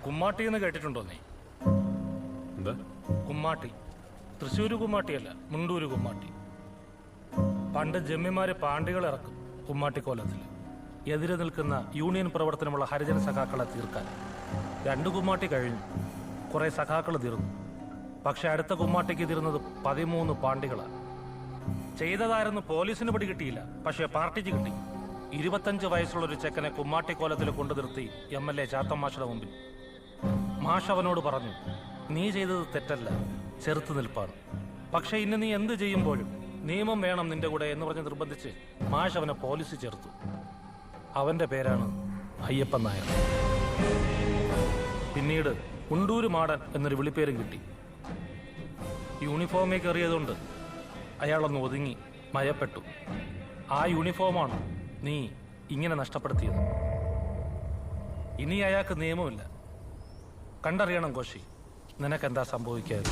കുമ്മാട്ടി എന്ന് കേട്ടിട്ടുണ്ടോ നീ? എന്താ കുമ്മാട്ടി? തൃശ്ശൂര് കുമ്മാട്ടിയല്ല, മുണ്ടൂര് കുമ്മാട്ടി. പണ്ട് ജമ്മിമാര് പാണ്ടികൾ ഇറക്കും കുമ്മാട്ടിക്കോലത്തിൽ, എതിരെ നിൽക്കുന്ന യൂണിയൻ പ്രവർത്തനമുള്ള ഹരിജന സഖാക്കളെ തീർക്കാൻ. 2 കുമ്മാട്ടി കഴിഞ്ഞു, കുറെ സഖാക്കൾ തീർന്നു. പക്ഷെ അടുത്ത കുമ്മാട്ടിക്ക് തീർന്നത് 13 പാണ്ടികളാണ്. ചെയ്തതാരെന്ന് പോലീസിന് പിടികിട്ടിയില്ല, പക്ഷെ പാർട്ടിക്ക് കിട്ടി. 25 വയസ്സുള്ള ഒരു ചെക്കനെ കുമ്മാട്ടിക്കോലത്തിൽ കൊണ്ടു നിർത്തി MLA ചാത്തൻ മാഷയുടെ മുമ്പിൽ. മാഷ് അവനോട് പറഞ്ഞു, നീ ചെയ്തത് തെറ്റല്ല, ചെറുത്തു നിൽപ്പാണ്. പക്ഷെ ഇന്ന് നീ എന്ത് ചെയ്യുമ്പോഴും നിയമം വേണം നിന്റെ കൂടെ എന്ന് പറഞ്ഞ് നിർബന്ധിച്ച് മാഷ് അവനെ പോലീസിൽ ചേർത്തു. അവന്റെ പേരാണ് അയ്യപ്പൻ നായർ. പിന്നീട് ഉണ്ടൂര് മാടൻ എന്നൊരു വിളിപ്പേരും കിട്ടി. യൂണിഫോമിൽ കയറിയതുകൊണ്ട് അയാളൊന്ന് ഒതുങ്ങി മയപ്പെട്ടു. ആ യൂണിഫോമാണ് നീ ഇങ്ങനെ നഷ്ടപ്പെടുത്തിയത്. ഇനി അയാൾക്ക് നിയമമില്ല. കണ്ടറിയണം കോശി, നിനക്കെന്താ സംഭവിക്കാതെ.